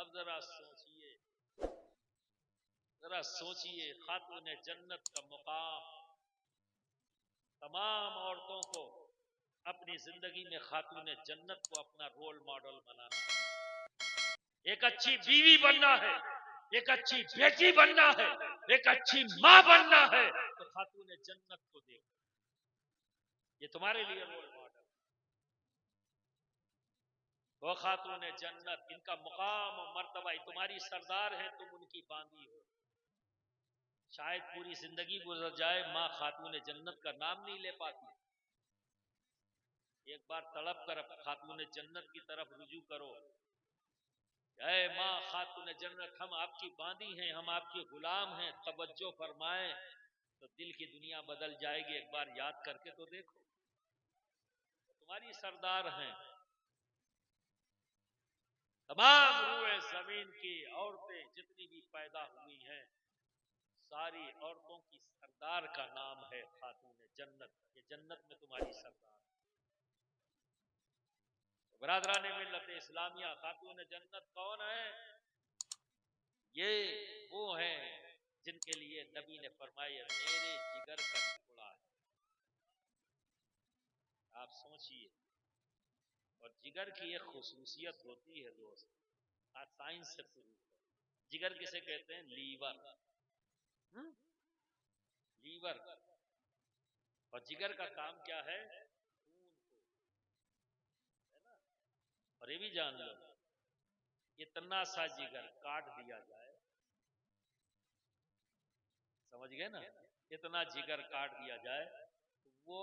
अब जरा सोचिए खातून जन्नत का मुकाम। तमाम औरतों को अपनी जिंदगी में खातून जन्नत को अपना रोल मॉडल बनाना है। एक अच्छी बीवी बनना है, एक अच्छी बेटी बनना है, एक अच्छी मां बनना है, तो खातून जन्नत को देखो, ये तुम्हारे लिए रोल मॉडल। वो खातून जन्नत, इनका मुकाम और मर्तबा, तुम्हारी सरदार है, तुम उनकी बांदी हो। शायद पूरी जिंदगी गुजर जाए, मां खातून जन्नत का नाम नहीं ले पाती। एक बार तड़प कर खातून जन्नत की तरफ रुजू करो। ऐ मां खातून जन्नत, हम आपकी बांदी हैं, हम आपके गुलाम हैं, तवज्जो फरमाएं तो दिल की दुनिया बदल जाएगी। एक बार याद करके तो देखो, तुम्हारी सरदार हैं। तमाम रूए जमीन की औरतें जितनी भी पैदा हुई हैं, सारी औरतों की सरदार का नाम है खातून जन्नत। ये जन्नत में तुम्हारी सरदार। तो बरादरान मिल्लत इस्लामिया, खातून जन्नत कौन है? ये वो हैं जिनके लिए नबी ने फरमाया मेरे जिगर का टुकड़ा है। आप सोचिए, और जिगर की एक खुसूसियत होती है दोस्त, आज साइंस से प्रूव है। जिगर किसे कहते हैं? लीवर। लीवर। और जिगर का काम क्या है? खून को, है ना। और ये भी जान लो, इतना सा जिगर काट दिया जाए, समझ गए ना, इतना जिगर काट दिया जाए तो वो,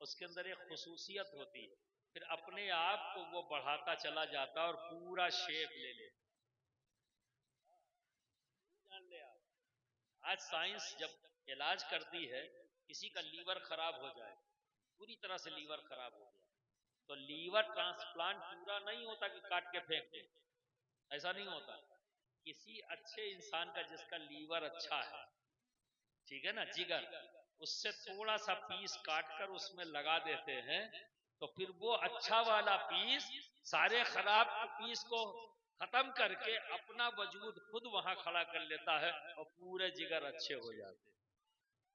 उसके अंदर एक खुसूसियत होती है, फिर अपने आप को वो बढ़ाता चला जाता और पूरा शेप ले ले। जान ले आप, आज साइंस जब इलाज करती है, किसी का लीवर खराब हो जाए, पूरी तरह से लीवर खराब हो गया, तो लीवर ट्रांसप्लांट पूरा नहीं होता कि काट के फेंक दे, ऐसा नहीं होता। किसी अच्छे इंसान का जिसका लीवर अच्छा है, ठीक है ना, जिगर, उससे थोड़ा सा पीस काट कर उसमें लगा देते हैं, तो फिर वो अच्छा वाला पीस सारे खराब पीस को खत्म करके अपना वजूद खुद वहां खड़ा कर लेता है और पूरे जिगर अच्छे हो जाते हैं।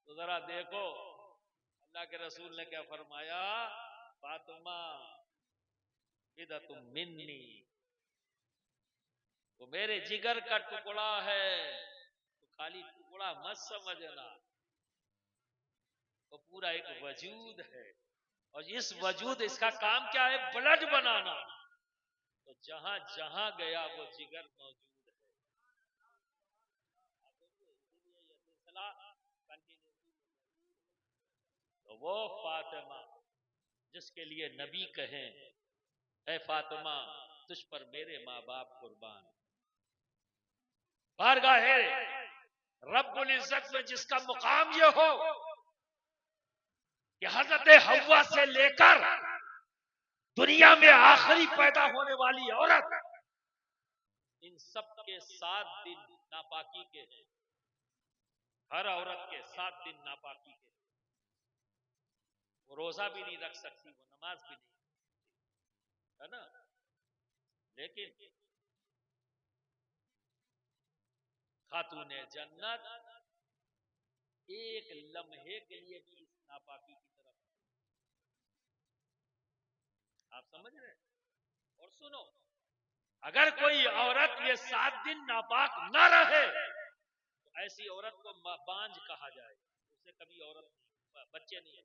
तो जरा देखो अल्लाह के रसूल ने क्या फरमाया, फातिमा इदा तुम मिन्नी, वो मेरे जिगर का टुकड़ा है, तो खाली टुकड़ा मत समझना, वो पूरा एक वजूद है। और इस वजूद, इसका काम क्या है? ब्लड बनाना। तो जहां जहां गया वो जिगर मौजूद है। तो वो फातिमा जिसके लिए नबी कहें, ऐ फातिमा तुझ पर मेरे माँ बाप कुर्बान। बारगाहे रब्बुल इज्जत में जिसका मुकाम ये हो कि हजरत हव्वा से लेकर दुनिया में आखिरी पैदा होने वाली औरत, इन सब के 7 दिन नापाकी के हैं। हर औरत के 7 दिन नापाकी के हैं। वो रोजा भी नहीं रख सकती, वो नमाज भी नहीं, है ना। लेकिन खातून जन्नत एक लम्हे के लिए भी इस नापाकी की तरफ, आप समझ रहे हैं? और सुनो, अगर कोई औरत ये 7 दिन नापाक न रहे तो ऐसी औरत को बांझ कहा जाए। उसे कभी औरत नहीं, बच्चे नहीं है।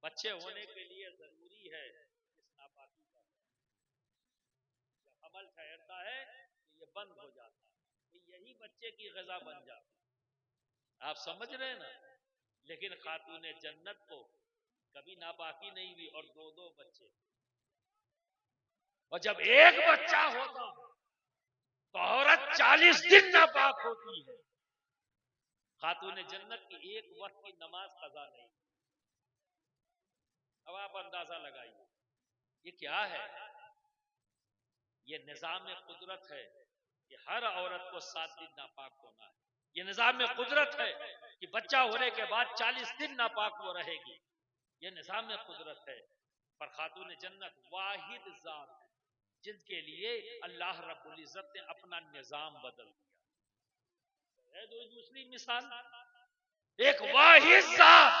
बच्चे होने के लिए जरूरी है इस नापाकी का। जब अमल ठहरता है तो ये बंद हो जाता है, तो यही बच्चे की ग़िज़ा बन जाती है। आप समझ रहे हैं ना। लेकिन खातून जन्नत को कभी नापाकी नहीं हुई, और 2-2 बच्चे। और जब एक बच्चा होता तो औरत 40 दिन नापाक होती है। खातून जन्नत की एक वक्त की नमाज कज़ा नहीं। अब आप अंदाजा लगाइए ये क्या है। ये निज़ाम कुदरत है कि हर औरत को 7 दिन नापाक होना है। ये निज़ाम कुदरत है कि बच्चा होने के बाद 40 दिन नापाक वो रहेगी। ये निज़ाम कुदरत है। पर खातून जन्नत वाहिद ज़ात है, जिनके लिए अल्लाह रब्बुल इज्जत ने अपना निजाम बदल दिया। दूसरी मिसाल, एक वाहिद ज़ात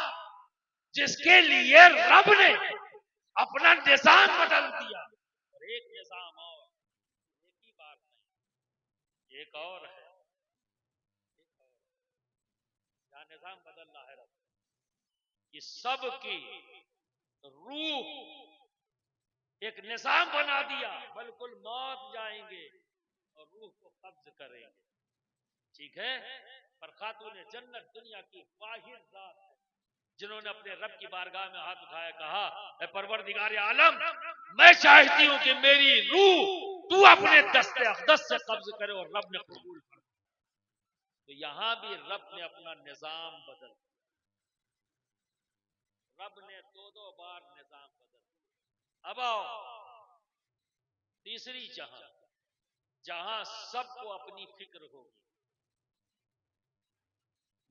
जिसके लिए रब ने अपना निजाम बदल दिया, और एक निजाम और, एक ही बात नहीं, एक और है, क्या निजाम बदलना है रब कि सबकी रूह एक निजाम बना दिया, बिल्कुल मौत जाएंगे और रूह को कब्ज करेंगे, ठीक है। पर खातून जन्नत दुनिया की वाहिद ज़ात जिन्होंने अपने रब की बारगाह में हाथ उठाया, कहा ऐ परवरदिगार आलम, मैं चाहती हूं कि मेरी रूह तू अपने दस्ते अक़दस से कब्ज करे, और रब ने कबूल कर। तो यहां भी रब ने अपना निजाम बदल, रब ने दो बार निजाम बदल। अब आओ तीसरी जहां, जहां सबको अपनी फिक्र होगी,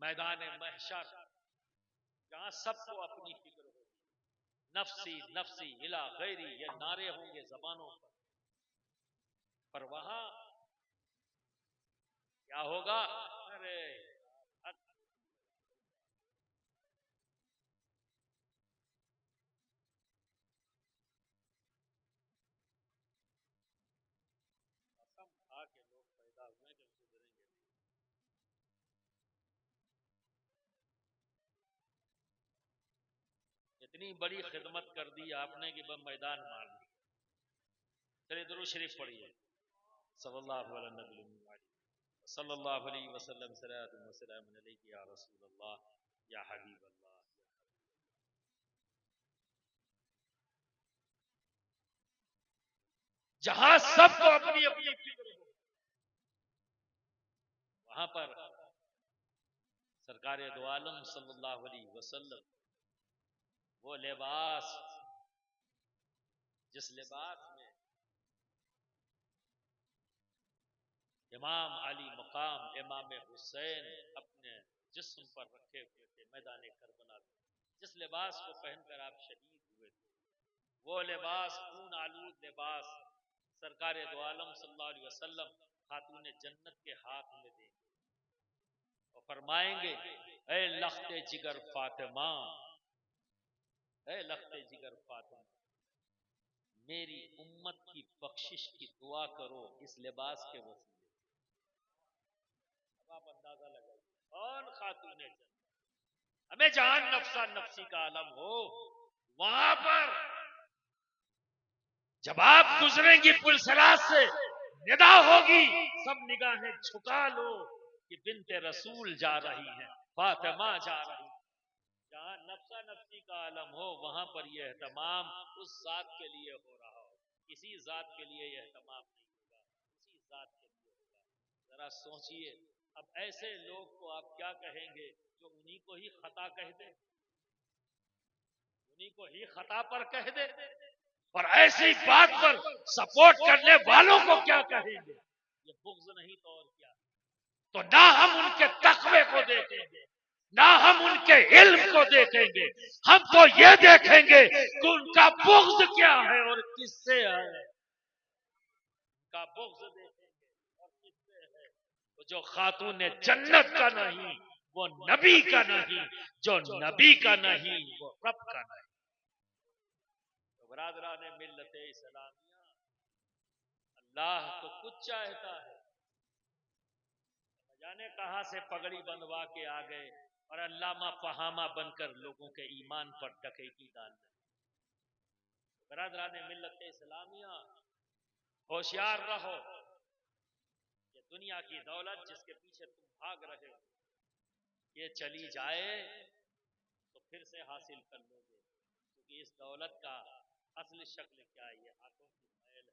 मैदान महशर, जहां सबको अपनी फिक्र होगी, नफ्सी नफ्सी इला गैरी, ये नारे होंगे जबानों पर वहां क्या होगा? अरे कसम खा के लोग पैदा हुए कि सुधरेंगे। इतनी बड़ी खिदमत कर दी आपने कि बम मैदान मार दी। चलिए दुरूद शरीफ पढ़िए, सल्लल्लाहु अलैहि वसल्लम या रसूल अल्लाह या हबीब अल्लाह। जहां सबको अपनी अपनी फिक्र हो, वहां पर सरकार दो आलम सल्लल्लाहु अलैहि वसल्लम वो लिबास, जिस लिबास में इमाम अली मकाम इमाम हुसैन अपने जिस्म पर रखे हुए थे मैदान करबला, जिस लिबास को पहनकर आप शहीद हुए थे, वो लिबास खून आलूद लिबास सरकार दो आलम सल्लल्लाहु अलैहि वसल्लम खातून जन्नत के हाथ में देंगे और फरमाएंगे, ऐ लख्ते जिगर फातिमा, ऐ लख्ते जिगर फातिमा, मेरी उम्मत की बख्शिश की दुआ करो इस लिबास के वसीले। अब आप अंदाजा लगाइए कौन खातून जन्नत, हमें जहां नफ्सा नफ्सी का आलम हो, वहां पर जब आप गुजरेंगी पुलसरात से, निदा होगी, सब निगाहें झुका लो कि बिन्ते रसूल जा रही है, फातिमा जा रही है। जहां नफ्सा नफ्सी का आलम हो, वहां पर यह एहतमाम उस जात के लिए हो रहा हो, किसी जात के लिए यह एहतमाम नहीं होगा, उसी जात के लिए होगा। जरा सोचिए, अब ऐसे लोग को आप क्या कहेंगे जो उन्हीं को ही खता कह दे, उन्हीं को ही खता पर कह दे, और ऐसी बात पर सपोर्ट करने वालों को क्या कहेंगे? ये बुग़्ज़ नहीं तो और क्या। तो ना हम उनके तक़वे को देखेंगे, ना हम उनके इल्म को देखेंगे, हम तो ये देखेंगे कि उनका बुग़्ज़ क्या है और किससे है। उनका बुग़्ज़ देखेंगे और किससे है। वो जो खातून जन्नत का नहीं, वो नबी का नहीं, जो नबी का नहीं वो रब का नहीं। बरादरान मिल्लत इस्लामिया, अल्लाह तो कुछ चाहता है, जाने कहां से पगड़ी बंधवा के आ गए और अल्लामा फहामा बनकर लोगों के ईमान पर डकैती डाल दी। बरादरान मिल्लत इस्लामिया, होशियार रहो कि दुनिया की दौलत जिसके पीछे तुम भाग रहे हो, ये चली जाए तो फिर से हासिल कर लोगे, क्योंकि इस दौलत का असल शक्ल क्या है, ये हाथों की मैल है,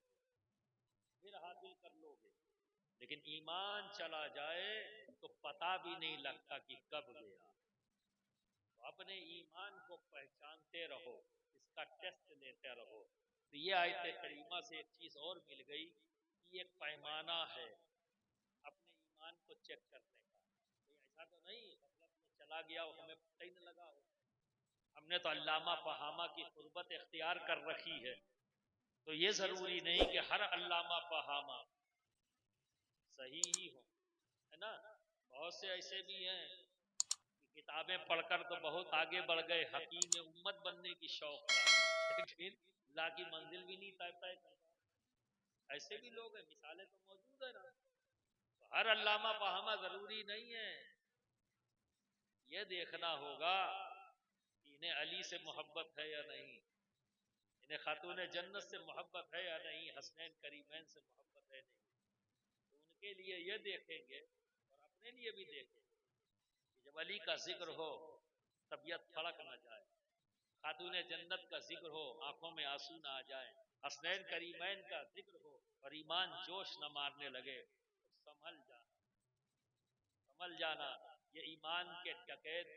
फिर हासिल कर लोगे। लेकिन ईमान चला जाए तो पता भी नहीं लगता कि कब गया। तो अपने ईमान को पहचानते रहो, इसका टेस्ट लेते रहो। तो ये आयत करीमा से एक चीज और मिल गई कि एक पैमाना है अपने ईमान को चेक करने का। ऐसा तो नहीं मतलब चला गया हो, हमें पता ही नहीं लगा हो। हमने तो अल्लामा फहामा की कुर्बत इख्तियार कर रखी है, तो ये जरूरी नहीं कि हर अल्लामा फहामा सही ही हो, है ना। बहुत से ऐसे भी हैं कि किताबें पढ़कर तो बहुत आगे बढ़ गए, हकीम उम्मत बनने की शौक था, लेकिन अल्लाह की मंजिल भी नहीं तय कर पाए। ऐसे भी लोग हैं, मिसालें तो मौजूद है ना। तो हर अल्लामा फहामा जरूरी नहीं है। ये देखना होगा कि इन्हें अली से मोहब्बत है या नहीं, इन्हें खातून जन्नत से मोहब्बत है या नहीं, हसनैन करीमैन से मोहब्बत है नहीं। तो उनके लिए ये देखेंगे और अपने लिए भी देखेंगे कि जब अली का जिक्र हो तबीयत फड़क ना जाए, खातून जन्नत का जिक्र हो आंखों में आंसू ना आ जाए, हसनैन करीमैन का जिक्र हो और ईमान जोश न मारने लगे, तो संभल जाना, संभल जाना। ये ईमान के डकैत